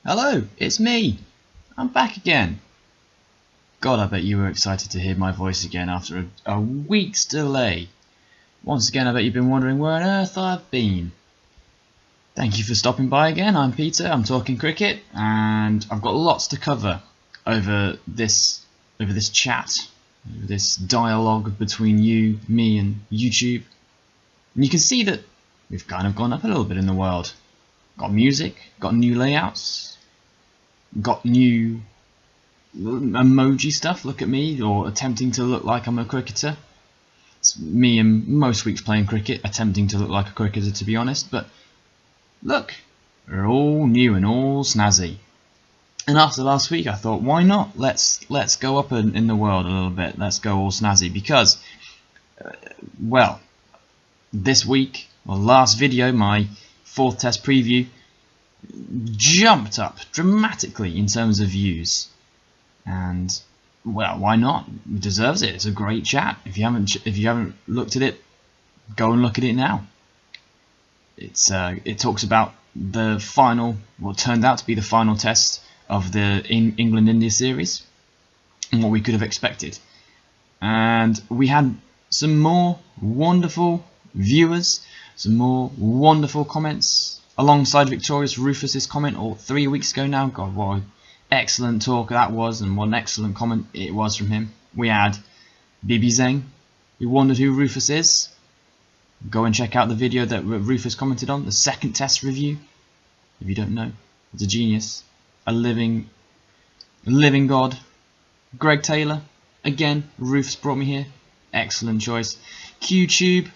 Hello, it's me. I'm back again. God, I bet you were excited to hear my voice again after a week's delay. Once again, I bet you've been wondering where on earth I've been. Thank you for stopping by again. I'm Peter, I'm talking cricket, and I've got lots to cover over this chat, over this dialogue between you, me and YouTube. And you can see that we've kind of gone up a little bit in the world. Got music, got new layouts, got new emoji stuff. Look at me, or attempting to look like I'm a cricketer. It's me in most weeks playing cricket, attempting to look like a cricketer, to be honest. But look, we're all new and all snazzy. And after last week, I thought, why not? Let's go up in the world a little bit. Let's go all snazzy because, well, this week, or last video, my 4th test preview jumped up dramatically in terms of views, and well, why not? It deserves it. It's a great chat. If you haven't looked at it, go and look at it now. It talks about the final, what turned out to be the final test of the England-India series and what we could have expected. And we had some more wonderful viewers, some more wonderful comments, alongside Victorious Rufus's comment 3 weeks ago now. God, what an excellent talk that was, and what an excellent comment it was from him. We had Bibi Zeng, who wondered who Rufus is. Go and check out the video that Rufus commented on, the 2nd test review. If you don't know, it's a genius, a living god. Greg Taylor, again, Rufus brought me here. Excellent choice. QTube,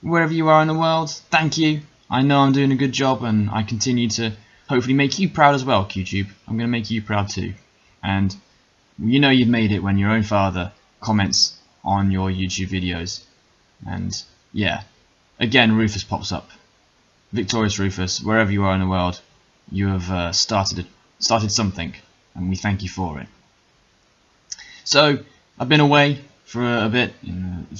wherever you are in the world, thank you. I know I'm doing a good job, and I continue to hopefully make you proud as well, QTube. I'm going to make you proud too. And you know you've made it when your own father comments on your YouTube videos. And yeah, again, Rufus pops up. Victorious Rufus, wherever you are in the world, you have started something, and we thank you for it. So, I've been away for a bit.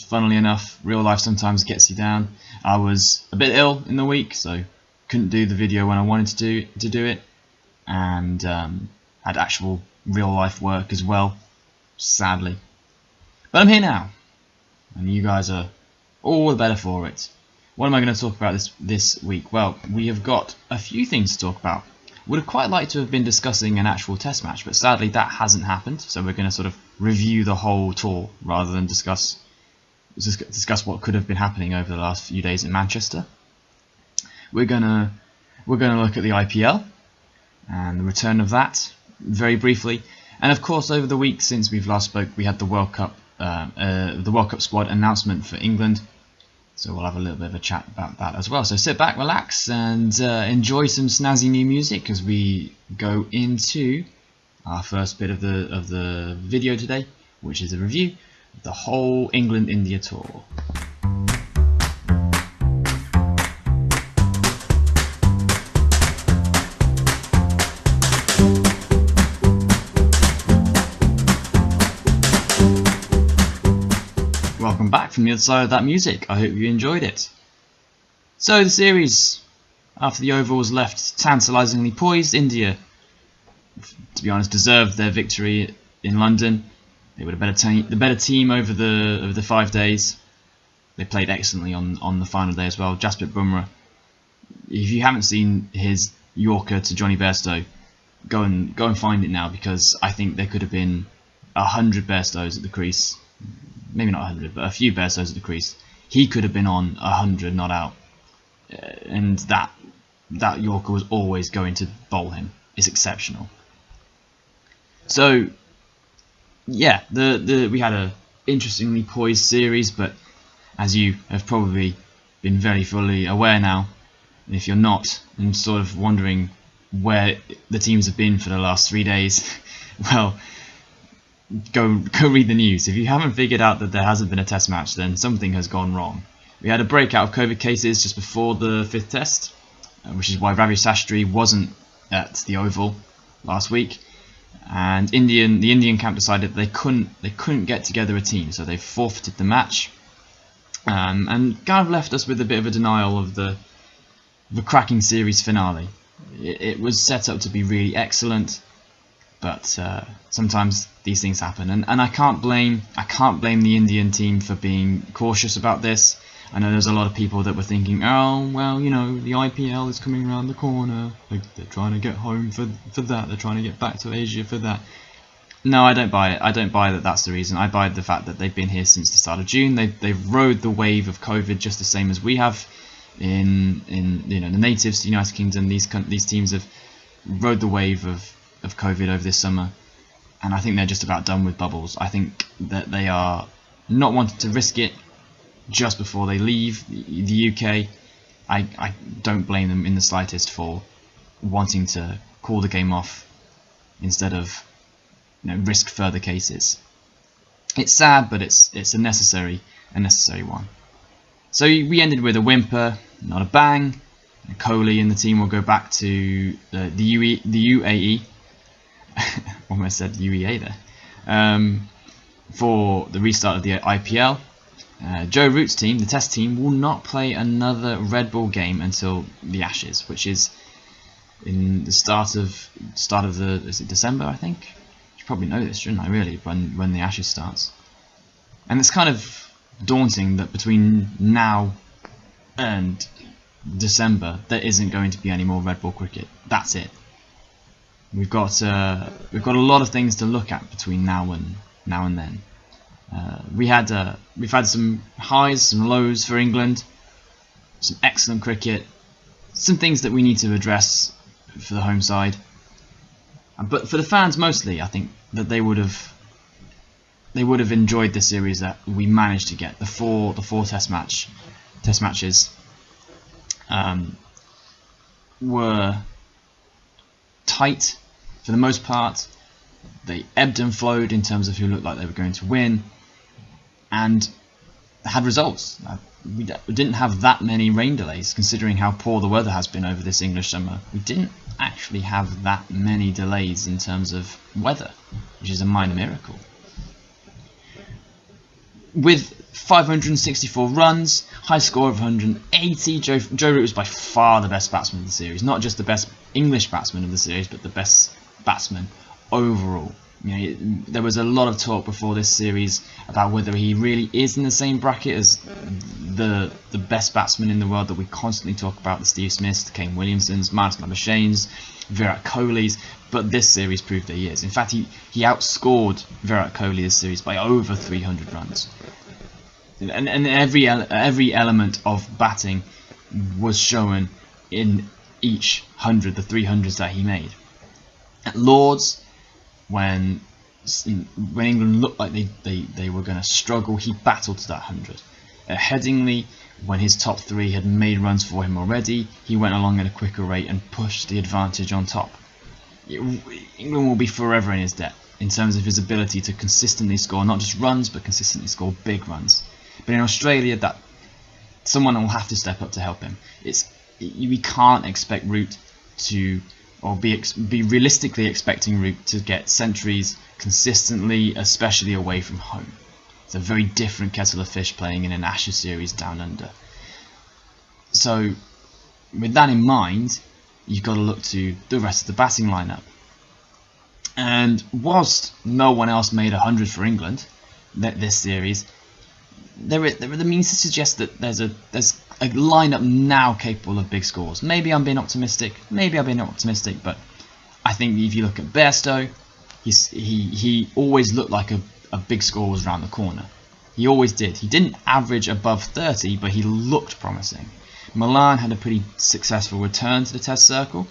Funnily enough, real life sometimes gets you down. I was a bit ill in the week, so couldn't do the video when I wanted to do it, and had actual real life work as well, sadly. But I'm here now, and you guys are all the better for it. What am I going to talk about this week? Well, we have got a few things to talk about. Would have quite liked to have been discussing an actual test match, but sadly that hasn't happened, so we're going to sort of review the whole tour rather than discuss what could have been happening over the last few days in Manchester. We're gonna look at the IPL and the return of that very briefly, and of course over the week since we've last spoke, we had the World Cup squad announcement for England. So we'll have a little bit of a chat about that as well. So sit back, relax, and enjoy some snazzy new music as we go into our first bit of the video today, which is a review of the whole England-India tour. Welcome back from the other side of that music. I hope you enjoyed it. So the series, after the Oval was left tantalisingly poised, India, to be honest, deserved their victory in London. They were the better team over the 5 days. They played excellently on the final day as well. Jasprit Bumrah, if you haven't seen his Yorker to Johnny Bairstow, go and find it now, because I think there could have been 100 Bairstows at the crease. Maybe not 100, but a few Bairstows at the crease. He could have been on 100 not out, and that Yorker was always going to bowl him. It's exceptional. So yeah, we had a interestingly poised series, but as you have probably been very fully aware now, and if you're not and sort of wondering where the teams have been for the last 3 days, well, go read the news. If you haven't figured out that there hasn't been a test match, then something has gone wrong. We had a breakout of COVID cases just before the 5th test, which is why Ravi Shastri wasn't at the Oval last week, and the Indian camp decided they couldn't get together a team, so they forfeited the match, and kind of left us with a bit of a denial of the cracking series finale. it was set up to be really excellent, but sometimes these things happen, and I can't blame the Indian team for being cautious about this. I know there's a lot of people that were thinking, oh well, you know, the IPL is coming around the corner, they're trying to get home for that, they're trying to get back to Asia for that. No, I don't buy it. I don't buy that that's the reason. I buy the fact that they've been here since the start of June. They've rode the wave of COVID just the same as we have in you know, the natives, the United Kingdom. These teams have rode the wave of COVID over this summer, and I think they're just about done with bubbles. I think that they are not wanting to risk it just before they leave the UK. I don't blame them in the slightest for wanting to call the game off instead of, you know, risk further cases. It's sad, but it's a necessary one. So we ended with a whimper, not a bang. Kohli and the team will go back to the UAE. Almost said UEA there. For the restart of the IPL. Joe Root's team, the Test team, will not play another Red Bull game until the Ashes, which is in the start of the, is it December, I think? I should probably know this, shouldn't I, really, when the Ashes starts. And it's kind of daunting that between now and December there isn't going to be any more Red Bull cricket. That's it. We've got a lot of things to look at between now and then. We've had some highs, some lows for England, some excellent cricket, some things that we need to address for the home side. But for the fans mostly, I think that they would have enjoyed the series that we managed to get. The four test matches were tight for the most part. They ebbed and flowed in terms of who looked like they were going to win, and had results. We didn't have that many rain delays, considering how poor the weather has been over this English summer. We didn't actually have that many delays in terms of weather, which is a minor miracle. With 564 runs, high score of 180, Joe Root was by far the best batsman of the series. Not just the best English batsman of the series, but the best batsman overall. You know, there was a lot of talk before this series about whether he really is in the same bracket as the best batsman in the world that we constantly talk about, the Steve Smiths, the Kane Williamsons, Marnus Labuschagne, Virat Kohli's, but this series proved that he is. In fact, he outscored Virat Kohli this series by over 300 runs. And every element of batting was shown in each 100, the 300s that he made. At Lords, when England looked like they were going to struggle, he battled to that 100. At Headingley, when his top three had made runs for him already, he went along at a quicker rate and pushed the advantage on top. England will be forever in his debt in terms of his ability to consistently score not just runs, but consistently score big runs. But in Australia, that someone will have to step up to help him. We can't expect Root to, or be realistically expecting Root to get centuries consistently, especially away from home. It's a very different kettle of fish playing in an Ashes series down under. So, with that in mind, you've got to look to the rest of the batting lineup. And whilst no one else made 100 for England this series, there are the means to suggest that there's a lineup now capable of big scores. Maybe I'm being optimistic, but I think if you look at Bairstow, he always looked like a big score was around the corner. He always did. He didn't average above 30, but he looked promising. Milan had a pretty successful return to the Test circle.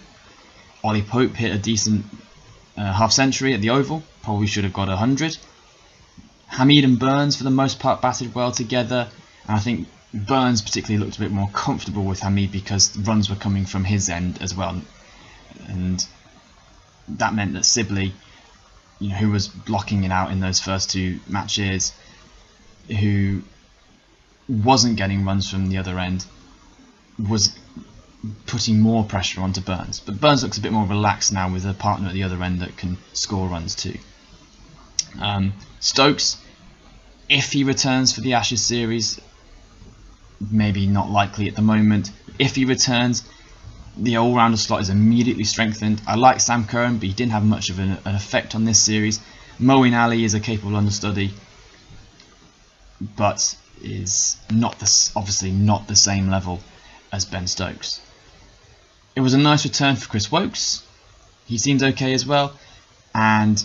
Ollie Pope hit a decent half century at the Oval, probably should have got 100. Hamid and Burns for the most part batted well together, and I think Burns particularly looked a bit more comfortable with Hamid because runs were coming from his end as well, and that meant that Sibley, who was blocking it out in those first two matches, who wasn't getting runs from the other end, was putting more pressure onto Burns. But Burns looks a bit more relaxed now with a partner at the other end that can score runs too. Stokes, if he returns for the Ashes series, maybe not likely at the moment. If he returns, The all-rounder slot is immediately strengthened. I like Sam Curran, but he didn't have much of an effect on this series. Moeen Ali is a capable understudy, but is obviously not the same level as Ben Stokes. It was a nice return for Chris Wokes. He seemed okay as well, and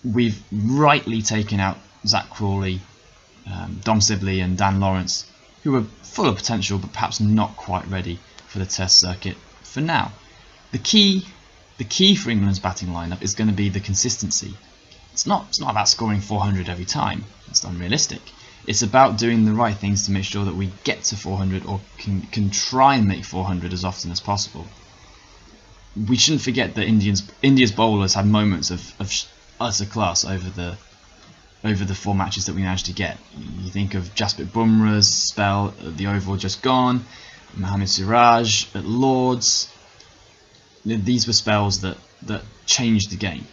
we've rightly taken out Zach Crawley, Dom Sibley and Dan Lawrence, who were full of potential but perhaps not quite ready for the Test circuit for now. The key for England's batting lineup is going to be the consistency. It's not about scoring 400 every time. It's unrealistic. It's about doing the right things to make sure that we get to 400 or can try and make 400 as often as possible. We shouldn't forget that India's bowlers had moments of utter class over the 4 matches that we managed to get. You think of Jasprit Bumrah's spell at the Oval just gone, Mohammad Siraj at Lords. These were spells that changed the game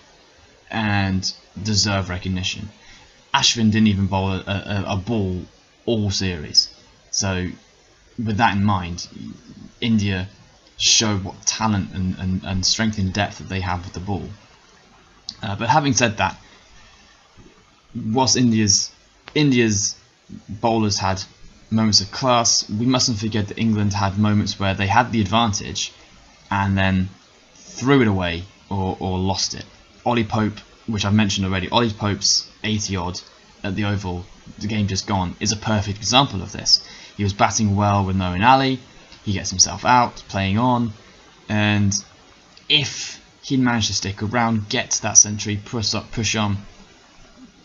and deserve recognition. Ashwin didn't even bowl a ball all series. So with that in mind, India showed what talent and strength in depth that they have with the ball. But having said that, whilst India's bowlers had moments of class, we mustn't forget that England had moments where they had the advantage and then threw it away or lost it. Ollie Pope, which I've mentioned already, Ollie Pope's 80 odd at the Oval, the game just gone, is a perfect example of this. He was batting well with Moeen Ali, he gets himself out, playing on, and if he'd managed to stick around, get to that century, push on,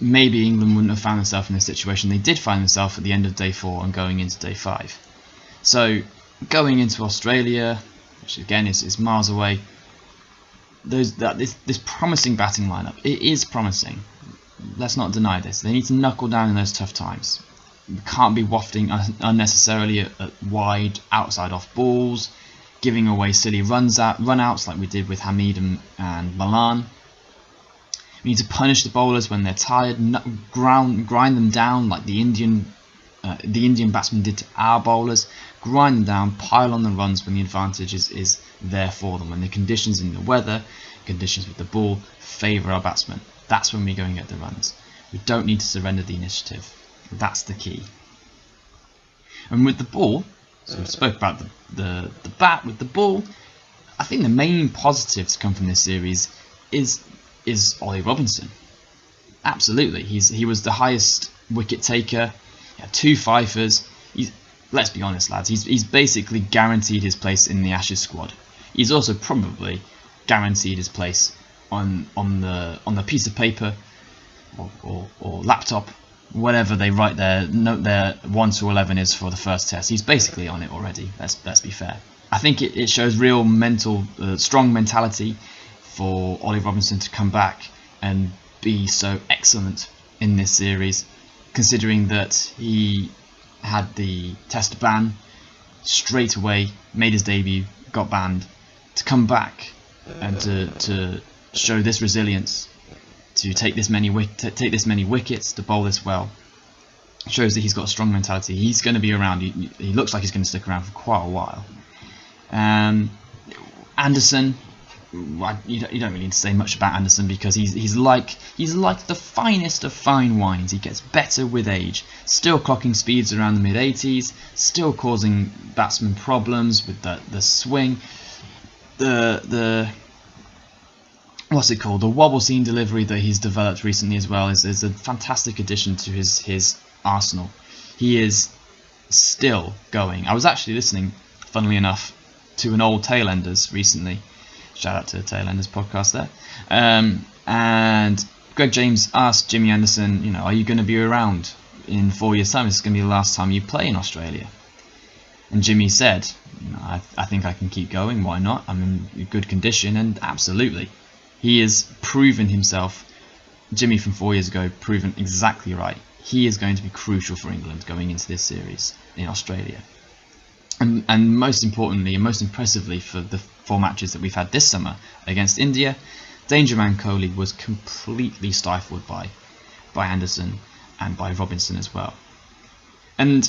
maybe England wouldn't have found themselves in this situation. They did find themselves at the end of day 4 and going into day 5. So going into Australia, which again is miles away, this promising batting lineup, it is promising. Let's not deny this. They need to knuckle down in those tough times. We can't be wafting unnecessarily at wide outside off balls, giving away silly run-outs like we did with Hamid and Malan. We need to punish the bowlers when they're tired, grind them down like the Indian batsmen did to our bowlers. Grind them down, pile on the runs when the advantage is there for them. When the conditions in the weather, conditions with the ball favour our batsmen, that's when we go and get the runs. We don't need to surrender the initiative. That's the key. And with the ball, so we spoke about the bat with the ball. I think the main positive to come from this series is Ollie Robinson. Absolutely, he was the highest wicket taker. He had 2 fifers. Let's be honest, lads. He's basically guaranteed his place in the Ashes squad. He's also probably guaranteed his place on the piece of paper or laptop, whatever they write their 1 to 11 is for the first test. He's basically on it already. Let's be fair. I think it shows real strong mentality for Ollie Robinson to come back and be so excellent in this series, considering that he had the test ban straight away, made his debut, got banned, to come back and to show this resilience, to take this many wickets, to bowl this well, shows that he's got a strong mentality. He's going to be around. He looks like he's going to stick around for quite a while. Anderson, you don't really need to say much about Anderson because he's like the finest of fine wines. He gets better with age. Still clocking speeds around the mid-80s. Still causing batsmen problems with the swing. The what's it called? The wobble seam delivery that he's developed recently as well is a fantastic addition to his arsenal. He is still going. I was actually listening, funnily enough, to an old Tailenders recently. Shout out to the Tailenders podcast there. And Greg James asked Jimmy Anderson, are you going to be around in 4 years' time? This is going to be the last time you play in Australia. And Jimmy said, I think I can keep going. Why not? I'm in good condition, and absolutely. He has proven himself. Jimmy from 4 years ago proven exactly right. He is going to be crucial for England going into this series in Australia. And most importantly and most impressively for the 4 matches that we've had this summer against India, Danger Man Kohli was completely stifled by Anderson and by Robinson as well. And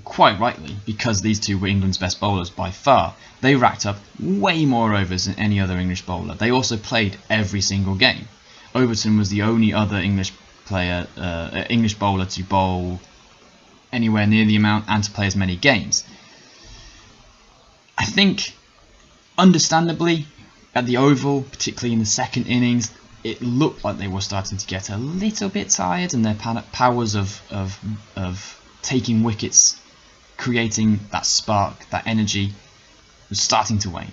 quite rightly, because these two were England's best bowlers by far, they racked up way more overs than any other English bowler. They also played every single game. Overton was the only other English bowler to bowl anywhere near the amount and to play as many games. I think, understandably, at the Oval, particularly in the second innings, it looked like they were starting to get a little bit tired, and their powers of taking wickets, creating that spark, that energy, was starting to wane.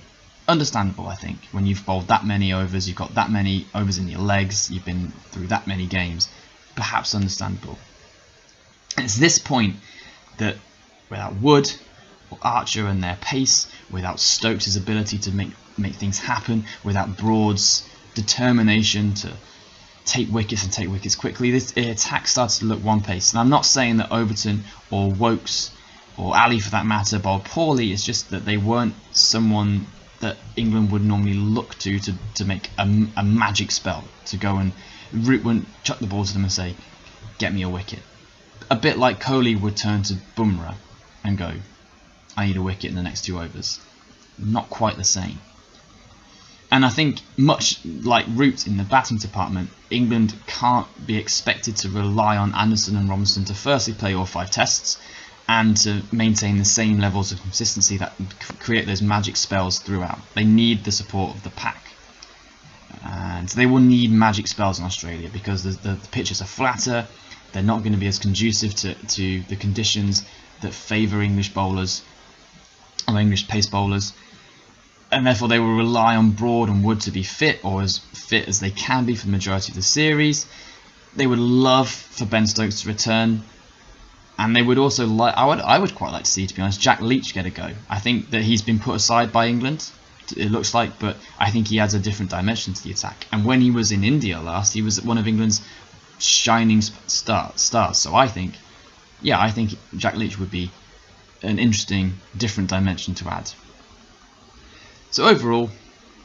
Understandable, I think. When you've bowled that many overs, you've got that many overs in your legs, you've been through that many games, perhaps understandable. And it's this point that without Wood or Archer and their pace, without Stokes' ability to make things happen, without Broad's determination to take wickets quickly, this attack starts to look one pace. And I'm not saying that Overton or Wokes or Ali for that matter bowled poorly, it's just that they weren't someone that England would normally look to make a magic spell, to go and Root wouldn't chuck the ball to them and say, get me a wicket. A bit like Kohli would turn to Bumrah and go, I need a wicket in the next 2 overs. Not quite the same. And I think, much like Root in the batting department, England can't be expected to rely on Anderson and Robinson to firstly play all 5 tests and to maintain the same levels of consistency that create those magic spells throughout. They need the support of the pack. And they will need magic spells in Australia because the pitches are flatter, they're not going to be as conducive to the conditions that favour English bowlers or English pace bowlers, and therefore they will rely on Broad and Wood to be fit, or as fit as they can be for the majority of the series. They would love for Ben Stokes to return, and they would also like, I would quite like to see, to be honest, Jack Leach get a go. I think that he's been put aside by England, it looks like, but I think he adds a different dimension to the attack. And when he was in India last, he was one of England's shining stars. So I think Jack Leach would be an interesting, different dimension to add. So overall,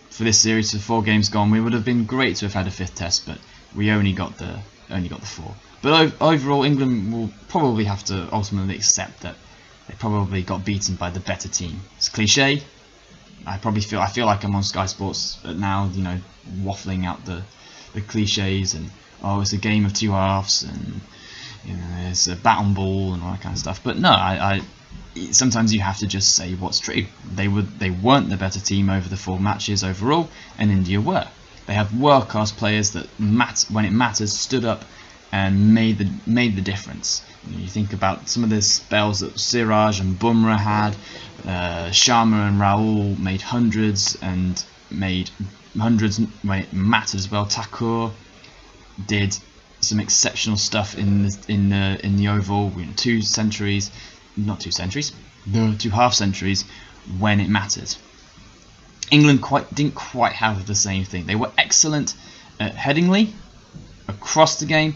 for this series, for 4 games gone, we would have been great to have had a 5th test, but we only got the 4. But overall, England will probably have to ultimately accept that they probably got beaten by the better team. It's cliche. I feel like I'm on Sky Sports now, you know, waffling out the cliches and it's a game of 2 halves and you know it's a bat on ball and all that kind of stuff. But no, I sometimes you have to just say what's true. They weren't the better team over the 4 matches overall, and India were. They have world-class players that when it matters stood up and made the difference. You think about some of the spells that Siraj and Bumrah had. Sharma and Rahul made hundreds when it mattered as well. Thakur did some exceptional stuff in the Oval. 2 centuries, not 2 centuries, 2 half centuries when it mattered. England didn't quite have the same thing. They were excellent at Headingley across the game,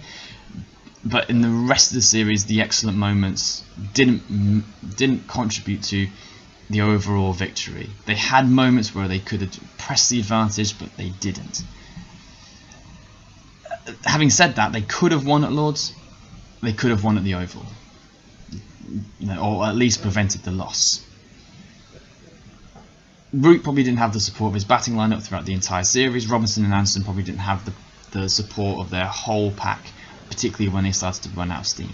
but in the rest of the series, the excellent moments didn't contribute to the overall victory. They had moments where they could have pressed the advantage, but they didn't. Having said that, they could have won at Lord's. They could have won at the Oval, or at least prevented the loss. Root probably didn't have the support of his batting lineup throughout the entire series. Robinson and Anderson probably didn't have the support of their whole pack, particularly when they started to run out of steam.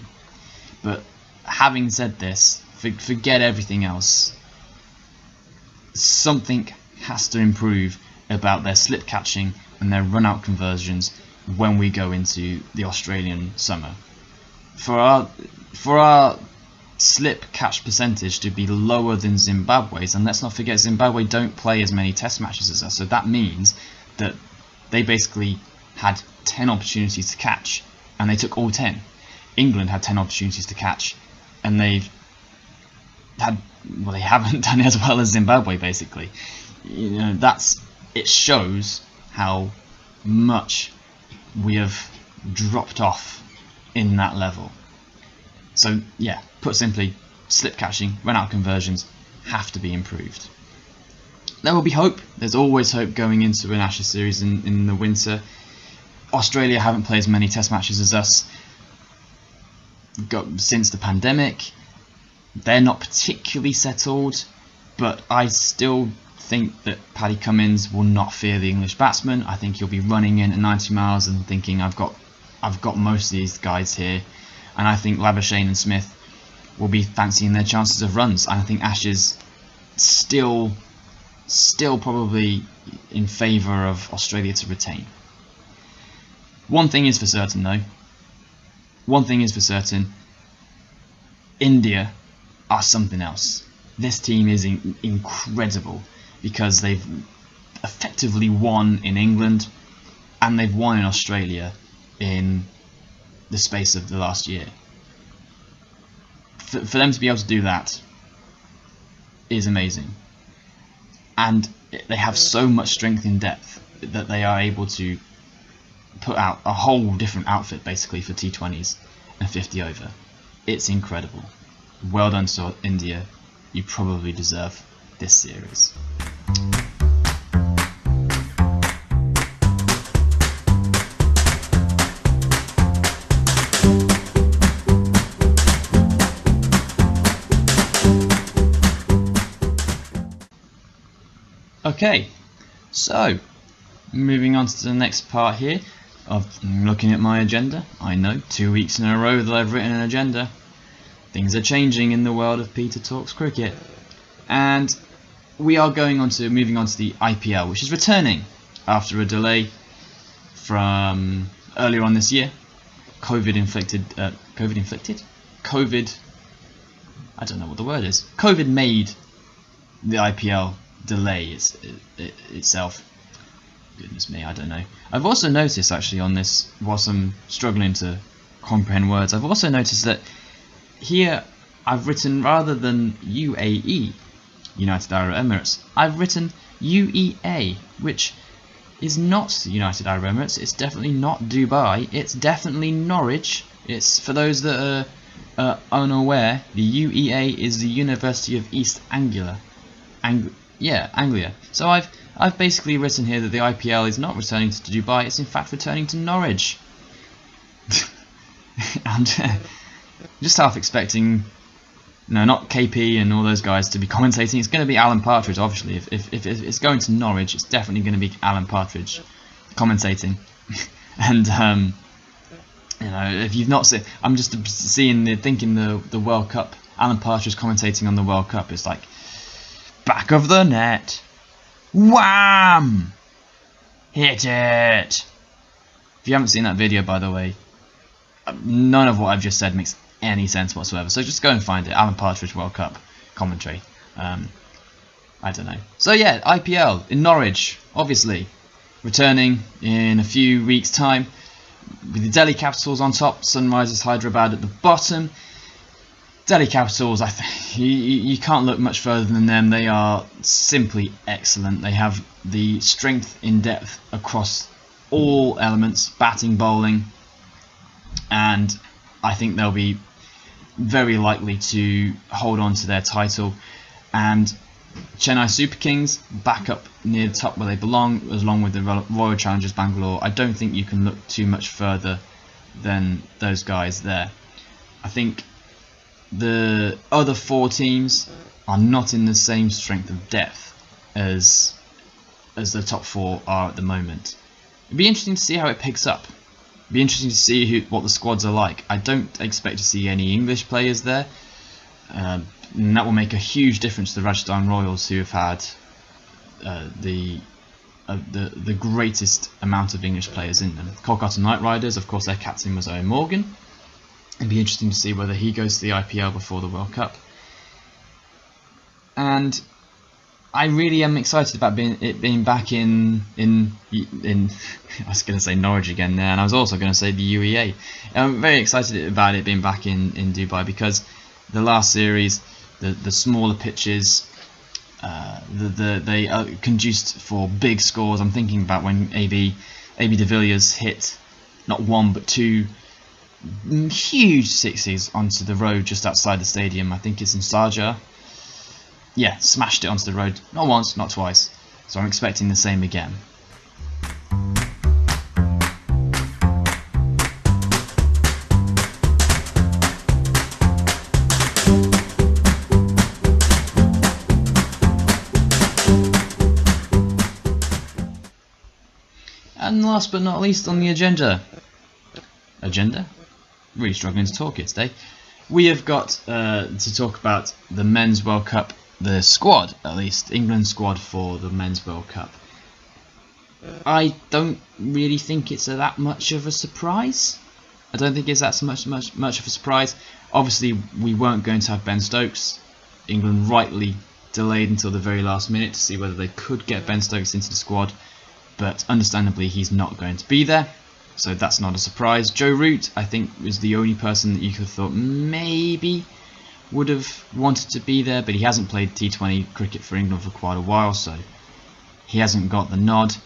But having said this, forget everything else. Something has to improve about their slip catching and their run out conversions when we go into the Australian summer. For our slip catch percentage to be lower than Zimbabwe's, and let's not forget Zimbabwe don't play as many test matches as us, so that means that they basically had 10 opportunities to catch and they took all 10. England had 10 opportunities to catch and they haven't done it as well as Zimbabwe, basically. You know, it shows how much we have dropped off in that level. So yeah, put simply, slip catching, run out conversions have to be improved. There will be hope. There's always hope going into an Ashes series in the winter. Australia haven't played as many test matches as us since the pandemic. They're not particularly settled, but I still think that Paddy Cummins will not fear the English batsman. I think he'll be running in at 90 miles and thinking, I've got most of these guys here. And I think Labuschagne and Smith will be fancying their chances of runs. And I think Ashes still probably in favour of Australia to retain. One thing is for certain though. India are something else. This team is incredible because they've effectively won in England and they've won in Australia in the space of the last year. For them to be able to do that is amazing. And they have so much strength in depth that they are able to put out a whole different outfit basically for T20s and 50 over. It's incredible. Well done to India. You probably deserve this series. Okay, so moving on to the next part here of looking at my agenda. I know, 2 weeks in a row that I've written an agenda. Things are changing in the world of Peter Talks Cricket, and we are moving on to the IPL, which is returning after a delay from earlier on this year. COVID, I don't know what the word is. COVID made the IPL delay itself. Goodness me, I don't know. I've also noticed actually on this, whilst I'm struggling to comprehend words, I've also noticed that here I've written, rather than UAE, United Arab Emirates, I've written UEA, which is not the United Arab Emirates. It's definitely not Dubai. It's definitely Norwich. It's, for those that are unaware, the UEA is the University of East Anglia. Anglia. So I've basically written here that the IPL is not returning to Dubai. It's in fact returning to Norwich. And just half expecting, no, not KP and all those guys to be commentating. It's going to be Alan Partridge, obviously. If it's going to Norwich, it's definitely going to be Alan Partridge commentating. And if you've not seen, I'm just thinking the World Cup. Alan Partridge commentating on the World Cup. It's like, back of the net, wham, hit it. If you haven't seen that video, by the way, none of what I've just said makes any sense whatsoever. So just go and find it. Alan Partridge World Cup commentary. I don't know. So yeah, IPL in Norwich, obviously, returning in a few weeks' time with the Delhi Capitals on top, Sunrisers Hyderabad at the bottom. Delhi Capitals, I think you can't look much further than them. They are simply excellent. They have the strength in depth across all elements, batting, bowling, and I think they'll be very likely to hold on to their title. And Chennai Super Kings back up near the top where they belong, along with the Royal Challengers Bangalore. I don't think you can look too much further than those guys there. I think the other four teams are not in the same strength of depth as the top four are at the moment. It'd be interesting to see how it picks up. It'd be interesting to see what the squads are like. I don't expect to see any English players there, and that will make a huge difference to the Rajasthan Royals, who have had the greatest amount of English players in them. Kolkata Knight Riders, of course, their captain was Owen Morgan. It'd be interesting to see whether he goes to the IPL before the World Cup. And I really am excited about being back in I was going to say Norwich again there, and I was also going to say the UEA. I'm very excited about it being back in Dubai, because the last series, the smaller pitches, they are conduced for big scores. I'm thinking about when AB de Villiers hit not one but two huge sixes onto the road just outside the stadium. I think it's in Sharjah. Yeah, smashed it onto the road, not once, not twice. So I'm expecting the same again. And last but not least on the agenda, really struggling to talk here today, we have got to talk about the Men's World Cup, the squad, at least, England squad for the Men's World Cup. I don't really think it's that much of a surprise. I don't think it's that much of a surprise. Obviously, we weren't going to have Ben Stokes. England rightly delayed until the very last minute to see whether they could get Ben Stokes into the squad, but understandably he's not going to be there, so that's not a surprise. Joe Root, I think, was the only person that you could have thought maybe would have wanted to be there, but he hasn't played T20 cricket for England for quite a while, so he hasn't got the nod.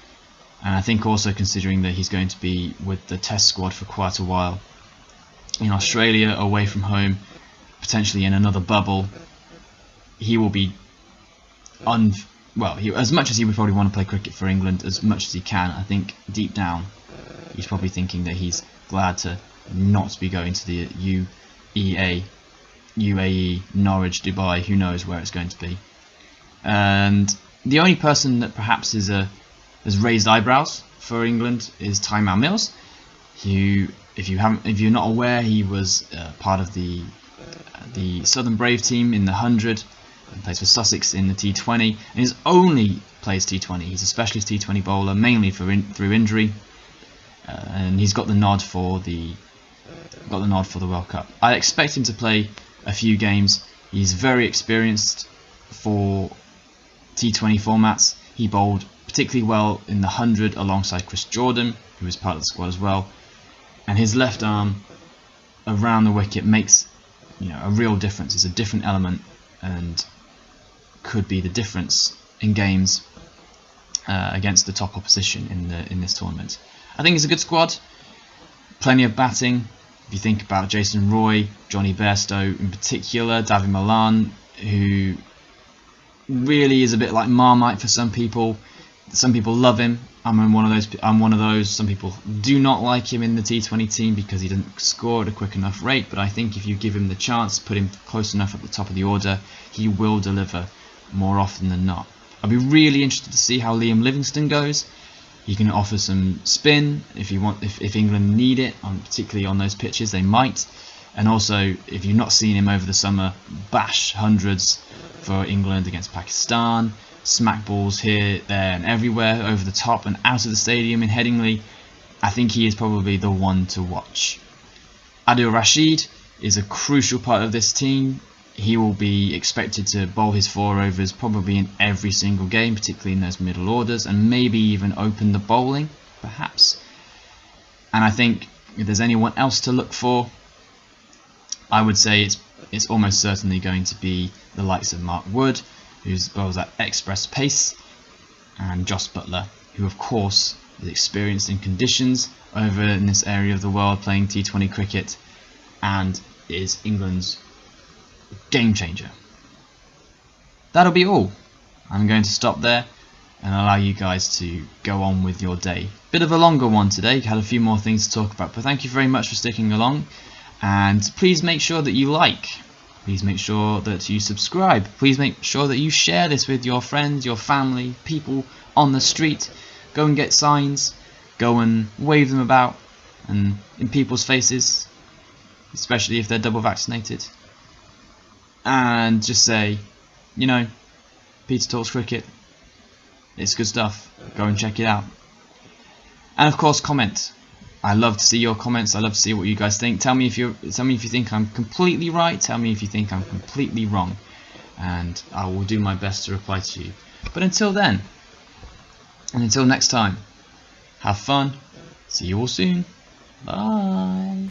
And I think also considering that he's going to be with the Test squad for quite a while in Australia, away from home, potentially in another bubble, he will be as much as he would probably want to play cricket for England as much as he can, I think deep down he's probably thinking that he's glad to not be going to the UAE, Norwich, Dubai, who knows where it's going to be. And the only person that perhaps has raised eyebrows for England is Tymal Mills, who, if you're not aware, he was part of the Southern Brave team in the 100. And plays for Sussex in the T20, and he's only plays T20. He's a specialist T20 bowler, mainly through injury, and he's got the nod for the World Cup. I expect him to play a few games. He's very experienced for T20 formats. He bowled particularly well in the 100 alongside Chris Jordan, who was part of the squad as well. And his left arm around the wicket makes a real difference. It's a different element, and could be the difference in games against the top opposition in this tournament. I think it's a good squad, plenty of batting. If you think about Jason Roy, Johnny Bairstow in particular, David Malan, who really is a bit like Marmite for some people. Some people love him. I'm one of those. Some people do not like him in the T20 team because he doesn't score at a quick enough rate. But I think if you give him the chance, put him close enough at the top of the order, he will deliver more often than not. I'll be really interested to see how Liam Livingstone goes. He can offer some spin if England need it, particularly on those pitches, they might. And also, if you've not seen him over the summer, bash hundreds for England against Pakistan, smack balls here, there and everywhere, over the top and out of the stadium in Headingley, I think he is probably the one to watch. Adil Rashid is a crucial part of this team. He will be expected to bowl his 4-overs probably in every single game, particularly in those middle orders, and maybe even open the bowling, perhaps. And I think if there's anyone else to look for, I would say it's almost certainly going to be the likes of Mark Wood, who's bowls at express pace, and Joss Buttler, who of course is experienced in conditions over in this area of the world playing T20 cricket, and is England's game changer. That'll be all. I'm going to stop there and allow you guys to go on with your day. Bit of a longer one today, had a few more things to talk about, but thank you very much for sticking along, and please make sure that you like, please make sure that you subscribe, please make sure that you share this with your friends, your family, people on the street. Go and get signs, go and wave them about and in people's faces, especially if they're double vaccinated, and just say, Peter Talks Cricket, it's good stuff, go and check it out. And of course, comment. I love to see your comments. I love to see what you guys think. Tell me if you think I'm completely right. Tell me if you think I'm completely wrong, and I will do my best to reply to you. But until then, and until next time, have fun. See you all soon. Bye.